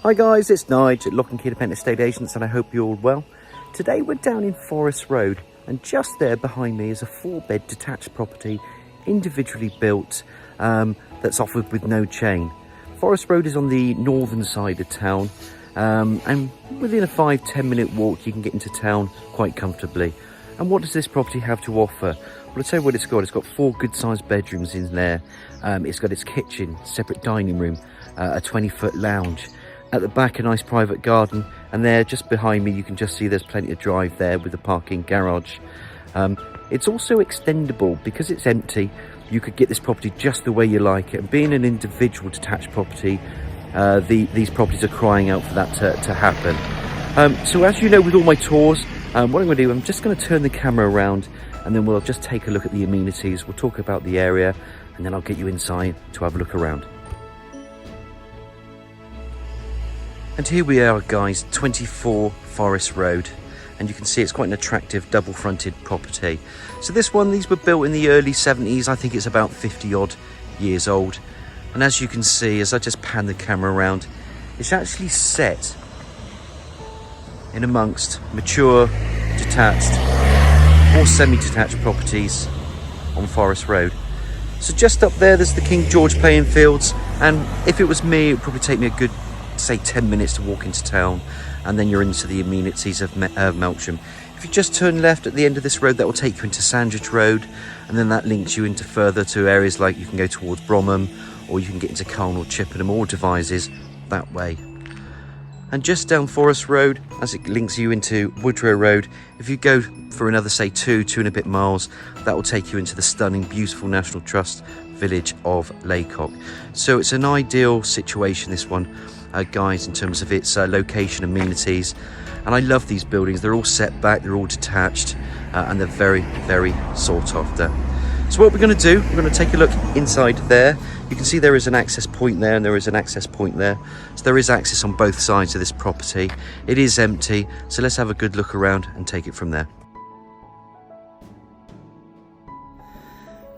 Hi guys, it's Nigel at Lock and Key Independent Estate Agents, and I hope you're all well. Today we're down in Forest Road, and just there behind me is a 4-bed detached property, individually built, that's offered with no chain. Forest Road is on the northern side of town, and within a 5-10 minute walk you can get into town quite comfortably. And what does this property have to offer? Well, I'll tell you what it's got. It's got 4 good sized bedrooms in there. It's got its kitchen, separate dining room, a 20-foot lounge. At the back, a nice private garden, and there just behind me you can just see there's plenty of drive there with a parking garage. It's also extendable because it's empty. You could get this property just the way you like it, and being an individual detached property, these properties are crying out for that to happen. So as you know, with all my tours, what I'm going to do, I'm just going to turn the camera around, and then we'll just take a look at the amenities. We'll talk about the area, and then I'll get you inside to have a look around. And here we are guys, 24 Forest Road, and you can see it's quite an attractive double fronted property. So these were built in the early 70s. I think it's about 50 odd years old, and as you can see, as I just pan the camera around, it's actually set in amongst mature, detached or semi-detached properties on Forest Road. So just up there's the King George playing fields, and if it was me, it would probably take me a good, say, 10 minutes to walk into town, and then you're into the amenities of Melksham. If you just turn left at the end of this road, that will take you into Sandridge Road, and then that links you into further to areas like you can go towards Bromham, or you can get into Colne or Chippenham or Devizes that way. And just down Forest Road, as it links you into Woodrow Road, if you go for another, say, two and a bit miles, that will take you into the stunning, beautiful National Trust village of Laycock. So it's an ideal situation, this one, guys, in terms of its location, amenities. And I love these buildings. They're all set back, they're all detached, and they're very, very sought after. So what we're going to do, we're going to take a look inside there. You can see there is an access point there, and there is an access point there. So there is access on both sides of this property. It is empty, so let's have a good look around and take it from there.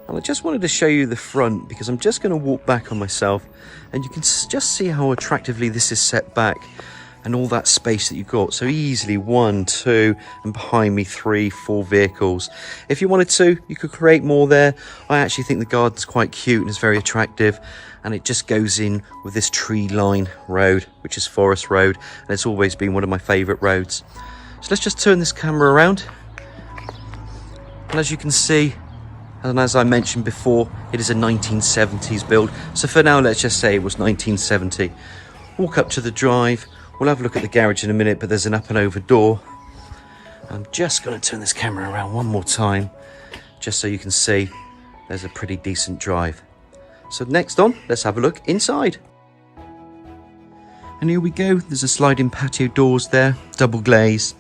And I just wanted to show you the front, because I'm just going to walk back on myself, and you can just see how attractively this is set back, and all that space that you've got. So easily 1, 2, and behind me 3, 4 vehicles. If you wanted to, you could create more there. I actually think the garden's quite cute and it's very attractive, and it just goes in with this tree line road, which is Forest Road, and it's always been one of my favourite roads. So let's just turn this camera around, and as you can see, and as I mentioned before, it is a 1970s build. So for now, let's just say it was 1970. Walk up to the drive. We'll have a look at the garage in a minute, but there's an up and over door. I'm just going to turn this camera around one more time, just so you can see there's a pretty decent drive. So next on, let's have a look inside. And here we go. There's a sliding patio doors there, double glaze.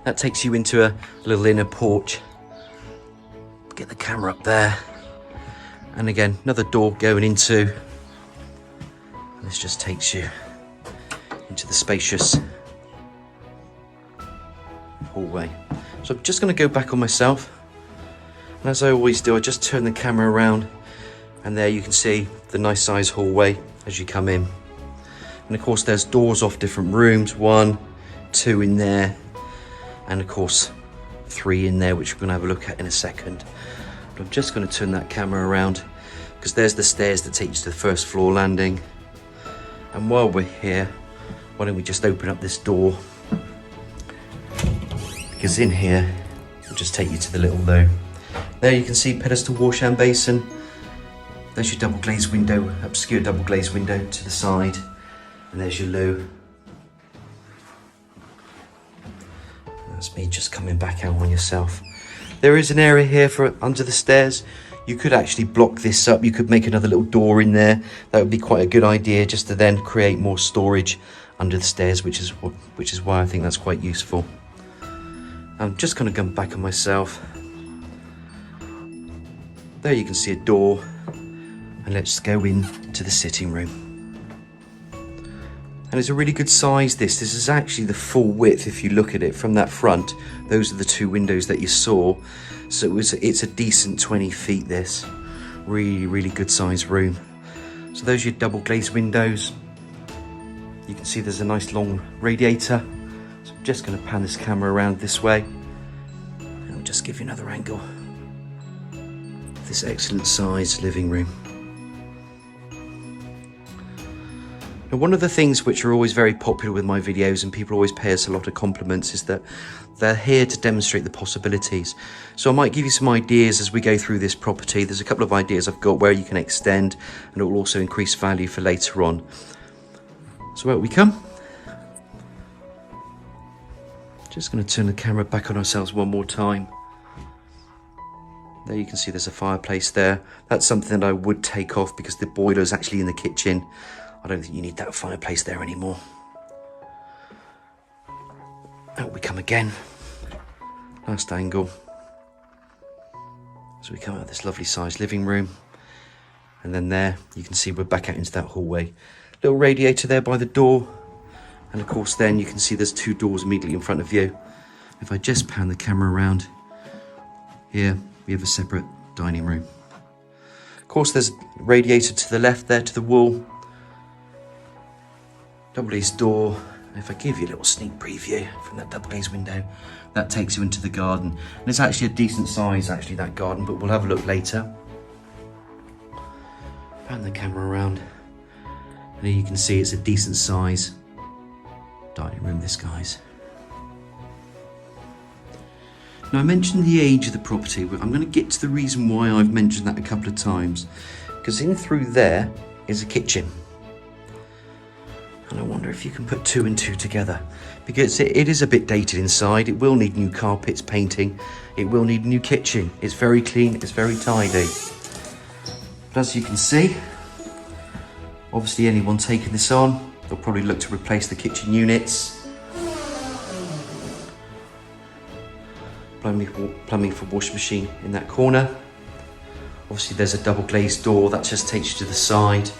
That takes you into a little inner porch. Get the camera up there, and again another door going into, and this just takes you into the spacious hallway. So I'm just going to go back on myself, and as I always do, I just turn the camera around, and there you can see the nice size hallway as you come in. And of course there's doors off different rooms, 1, 2 in there, and of course 3 in there, which we're going to have a look at in a second. But I'm just going to turn that camera around, because there's the stairs that take you to the first floor landing. And while we're here, why don't we just open up this door, because in here we'll just take you to the little loo. There you can see pedestal washhand basin. There's your double glazed window, obscure double glazed window to the side, and there's your loo. That's me just coming back out on yourself. There is an area here for under the stairs. You could actually block this up. You could make another little door in there. That would be quite a good idea, just to then create more storage under the stairs, which is why I think that's quite useful. I'm just going to come back on myself. There you can see a door, and let's go into the sitting room. And it's a really good size, this is actually the full width. If you look at it from that front, those are the 2 windows that you saw, so it's a decent 20 feet, this really good size room. So those are your double glazed windows, You can see there's a nice long radiator. So I'm just going to pan this camera around this way. And I'll just give you another angle. This excellent sized living room. Now, one of the things which are always very popular with my videos, and people always pay us a lot of compliments, is that they're here to demonstrate the possibilities. So I might give you some ideas as we go through this property. There's a couple of ideas I've got where you can extend, and it will also increase value for later on. So out we come. Just going to turn the camera back on ourselves one more time. There you can see there's a fireplace there. That's something that I would take off because the boiler is actually in the kitchen. I don't think you need that fireplace there anymore. Out we come again. Last angle. So we come out of this lovely sized living room. And then there, you can see we're back out into that hallway. Little radiator there by the door. And of course then you can see there's two doors immediately in front of you. If I just pan the camera around, here we have a separate dining room. Of course there's a radiator to the left there to the wall. Double glazed door. If I give you a little sneak preview from that double glazed window, that takes you into the garden. And it's actually a decent size, actually, that garden, but we'll have a look later. Pan the camera around. And here you can see it's a decent size dining room, this guys. Now I mentioned the age of the property, but I'm going to get to the reason why I've mentioned that a couple of times. Because in through there is a kitchen. And I wonder if you can put two and two together, because it is a bit dated inside. It will need new carpets, painting. It will need a new kitchen. It's very clean, it's very tidy. But as you can see, obviously anyone taking this on, they'll probably look to replace the kitchen units. Plumbing for washing machine in that corner. Obviously there's a double glazed door that just takes you to the side.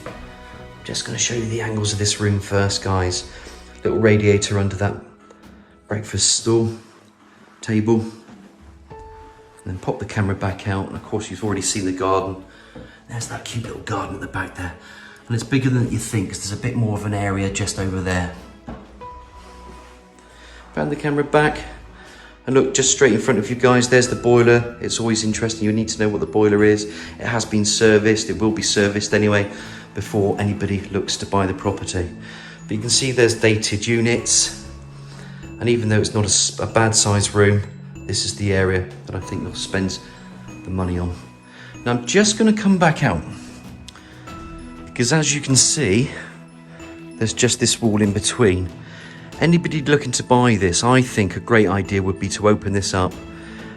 Just going to show you the angles of this room first, guys. Little radiator under that breakfast stool, table. And then pop the camera back out. And of course, you've already seen the garden. There's that cute little garden at the back there. And it's bigger than you think, because there's a bit more of an area just over there. Pan the camera back. And look, just straight in front of you guys, there's the boiler. It's always interesting. You need to know what the boiler is. It has been serviced. It will be serviced anyway, before anybody looks to buy the property. But you can see there's dated units, and even though it's not a bad sized room, this is the area that I think you'll spend the money on. Now I'm just going to come back out, because as you can see, there's just this wall in between. Anybody looking to buy this, I think a great idea would be to open this up,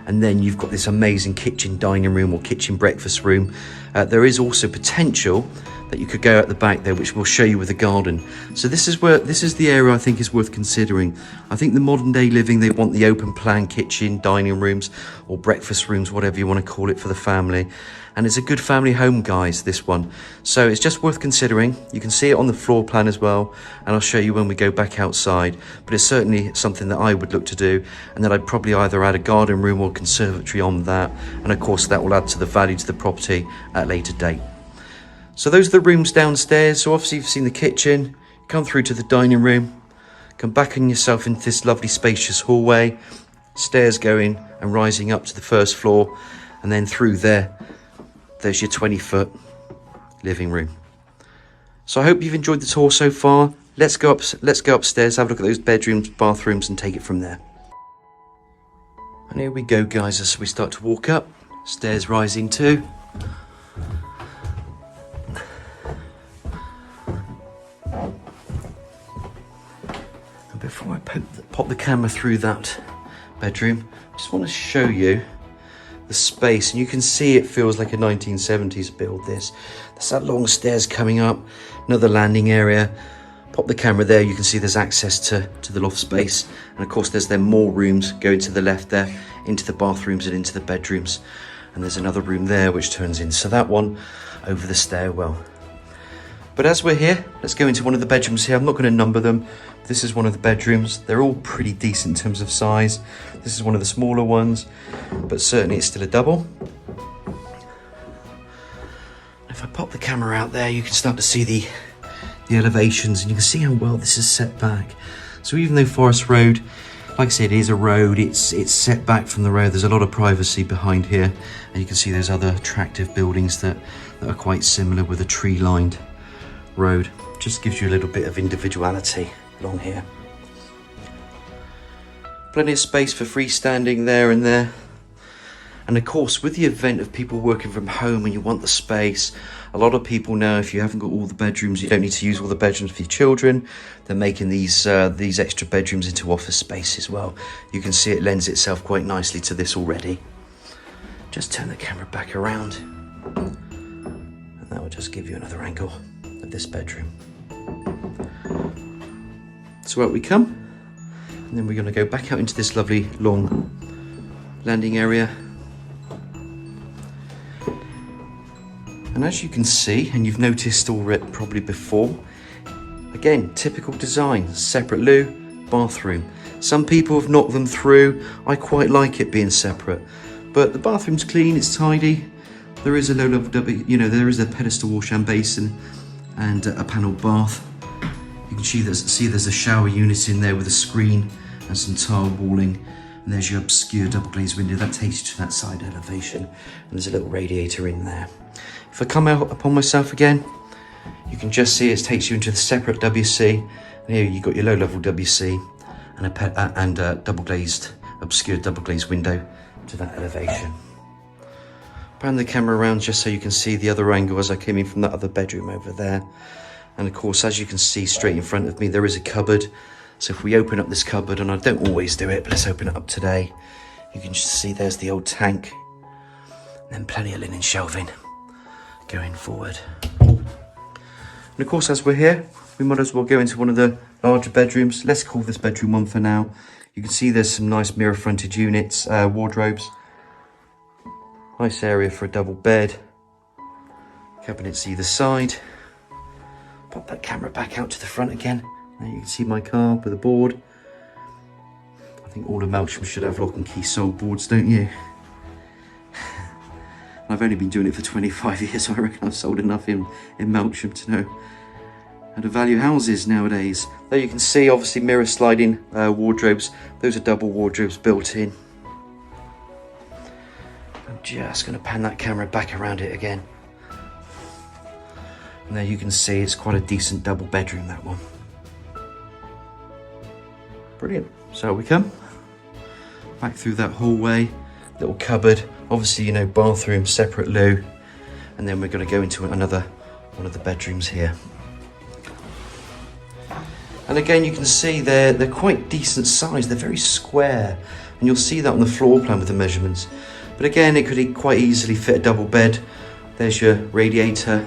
and then you've got this amazing kitchen dining room or kitchen breakfast room. There is also potential that you could go out the back there, which we'll show you with the garden. So this is the area I think is worth considering. I think the modern day living, they want the open plan kitchen, dining rooms, or breakfast rooms, whatever you want to call it, for the family. And it's a good family home, guys, this one. So it's just worth considering. You can see it on the floor plan as well, and I'll show you when we go back outside. But it's certainly something that I would look to do, and then I'd probably either add a garden room or conservatory on that. And of course, that will add to the value to the property at a later date. So those are the rooms downstairs. So obviously you've seen the kitchen, come through to the dining room, come back on yourself into this lovely spacious hallway, stairs going and rising up to the first floor, and then through there's your 20-foot living room. So I hope you've enjoyed the tour so far. Let's go upstairs, have a look at those bedrooms, bathrooms, and take it from there. And here we go, guys, as we start to walk up, stairs rising too. Before I pop the camera through that bedroom, I just want to show you the space, and you can see it feels like a 1970s build. There's that long stairs coming up, another landing area. Pop the camera there, you can see there's access to the loft space, and of course there's then more rooms going to the left there, into the bathrooms and into the bedrooms, and there's another room there which turns in, so that one over the stairwell. But as we're here, let's go into one of the bedrooms here. I'm not going to number them. This is one of the bedrooms. They're all pretty decent in terms of size. This is one of the smaller ones, but certainly it's still a double. If I pop the camera out there, you can start to see the the elevations, and you can see how well this is set back. So even though Forest Road, like I said, is a road, it's set back from the road. There's a lot of privacy behind here, and you can see those other attractive buildings that are quite similar with a tree-lined road. Just gives you a little bit of individuality along here. Plenty of space for freestanding there and there. And of course, with the event of people working from home and you want the space, a lot of people know if you haven't got all the bedrooms, you don't need to use all the bedrooms for your children. They're making these extra bedrooms into office space as well. You can see it lends itself quite nicely to this already. Just turn the camera back around, and that will just give you another angle of this bedroom. So out we come, and then we're going to go back out into this lovely long landing area. And as you can see, and you've noticed already probably before, again, typical design, separate loo, bathroom. Some people have knocked them through. I quite like it being separate, but the bathroom's clean, it's tidy. There is a low level there is a pedestal wash and basin and a panelled bath. You can see there's a shower unit in there with a screen and some tile walling. And there's your obscure double glazed window that takes you to that side elevation. And there's a little radiator in there. If I come out upon myself again, you can just see it takes you into the separate WC. And here you've got your low level WC and a obscure double glazed window to that elevation. Pan the camera around just so you can see the other angle as I came in from that other bedroom over there. And of course, as you can see straight in front of me, there is a cupboard. So if we open up this cupboard, and I don't always do it, but let's open it up today, you can just see there's the old tank, and then plenty of linen shelving going forward. And of course, as we're here, we might as well go into one of the larger bedrooms. Let's call this bedroom 1 for now. You can see there's some nice mirror fronted units, wardrobes, nice area for a double bed, cabinets either side. Pop that camera back out to the front again. There you can see my car with a board. I think all of Melksham should have lock and key sold boards, don't you? I've only been doing it for 25 years, so I reckon I've sold enough in Melksham to know how to value houses nowadays. There you can see, obviously, mirror sliding wardrobes. Those are double wardrobes built in. I'm just going to pan that camera back around it again. And there you can see it's quite a decent double bedroom, that one. Brilliant. So we come back through that hallway, little cupboard, obviously, bathroom, separate loo, and then we're going to go into another one of the bedrooms here. And again, you can see they're quite decent size. They're very square, and you'll see that on the floor plan with the measurements. But again, it could quite easily fit a double bed. There's your radiator.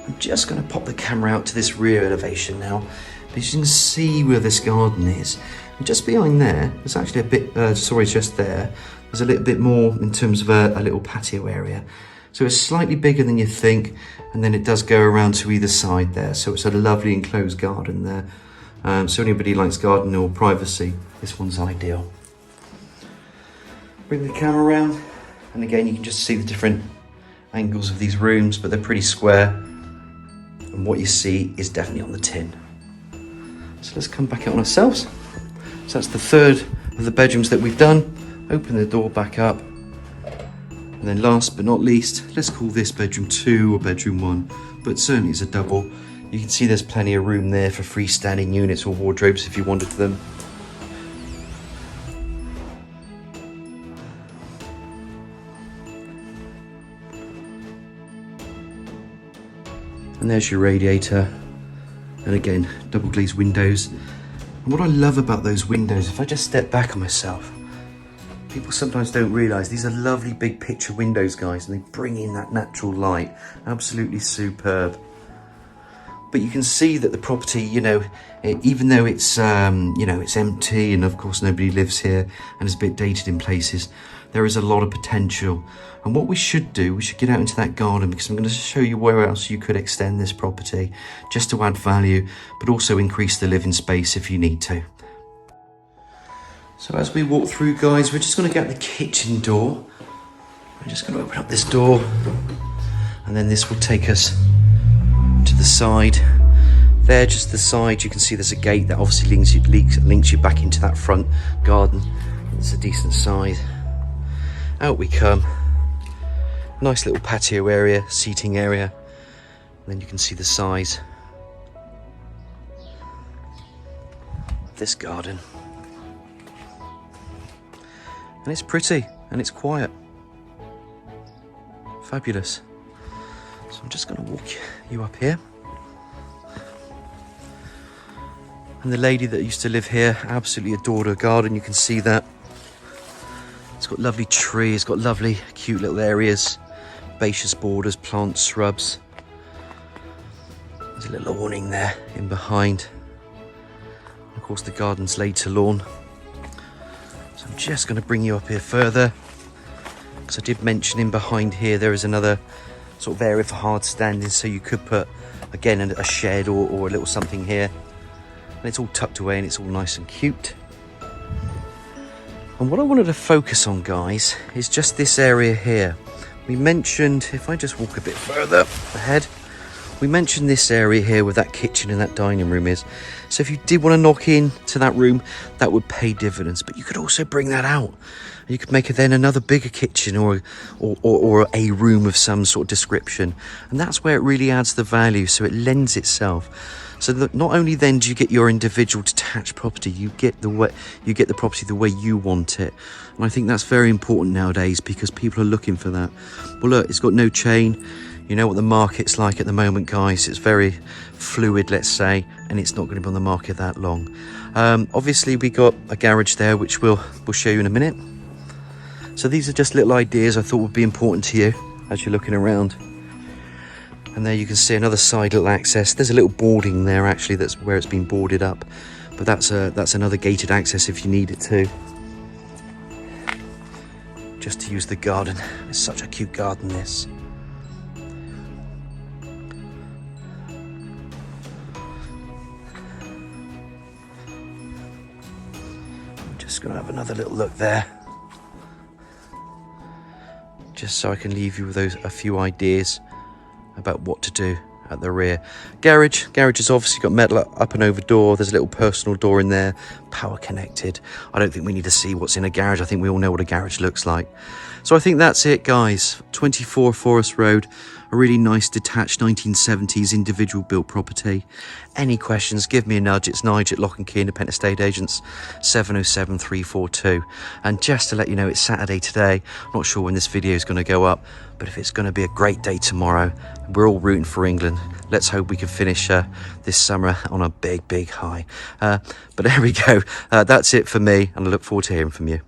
I'm just going to pop the camera out to this rear elevation now, because you can see where this garden is. And just behind there, there's actually a bit, just there, there's a little bit more in terms of a little patio area. So it's slightly bigger than you think, and then it does go around to either side there. So it's a lovely enclosed garden there. So anybody likes gardening or privacy, this one's ideal. Bring the camera around, and again, you can just see the different angles of these rooms, but they're pretty square. And what you see is definitely on the tin. So let's come back out on ourselves. So that's the third of the bedrooms that we've done. Open the door back up. And then last but not least, let's call this bedroom 2 or bedroom 1, but certainly it's a double. You can see there's plenty of room there for freestanding units or wardrobes if you wanted them. And there's your radiator. And again, double glazed windows. And what I love about those windows, if I just step back on myself, people sometimes don't realise these are lovely big picture windows, guys, and they bring in that natural light. Absolutely superb. But you can see that the property, even though it's, it's empty and of course nobody lives here and it's a bit dated in places, there is a lot of potential. And what we should do, we should get out into that garden, because I'm going to show you where else you could extend this property just to add value, but also increase the living space if you need to. So as we walk through, guys, we're just going to get the kitchen door. We're just going to open up this door, and then this will take us to the side. There, just the side, you can see there's a gate that obviously links you back into that front garden. It's a decent size. Out we come. Nice little patio area, seating area. And then you can see the size of this garden. And it's pretty and it's quiet. Fabulous. So I'm just going to walk you up here. And the lady that used to live here absolutely adored her garden. You can see that. It's got lovely trees, it's got lovely, cute little areas. Spacious borders, plants, shrubs. There's a little awning there in behind. Of course, the garden's laid to lawn. So I'm just going to bring you up here further. Because I did mention in behind here, there is another sort of area for hard standing. So you could put, again, a shed or a little something here. And it's all tucked away and it's all nice and cute. And what I wanted to focus on, guys, is just this area here. We mentioned, if I just walk a bit further ahead, we mentioned this area here where that kitchen and that dining room is. So if you did want to knock in to that room, that would pay dividends. But you could also bring that out. You could make it then another bigger kitchen or a room of some sort of description. And that's where it really adds the value. So it lends itself. So that not only then do you get your individual detached property, you get the property the way you want it. And I think that's very important nowadays because people are looking for that. Well, look, it's got no chain. You know what the market's like at the moment, guys. It's very fluid, let's say, and it's not going to be on the market that long. Obviously, we got a garage there, which we'll show you in a minute. So these are just little ideas I thought would be important to you as you're looking around. And there you can see another side little access. There's a little boarding there, actually, that's where it's been boarded up. But that's another gated access if you need it to. Just to use the garden. It's such a cute garden, this. I'm just going to have another little look there. Just so I can leave you with a few ideas about what to do at the rear. Garage has obviously got metal up and over door. There's a little personal door in there, power connected. I don't think we need to see what's in a garage. I think we all know what a garage looks like. So I think that's it, guys. 24 Forest Road, a really nice detached 1970s individual built property. Any questions, give me a nudge. It's Nigel at Lock & Key Independent Estate Agents, 707 342. And just to let you know, it's Saturday today. I'm not sure when this video is going to go up, but if it's going to be a great day tomorrow, we're all rooting for England. Let's hope we can finish this summer on a big high. But there we go. That's it for me, and I look forward to hearing from you.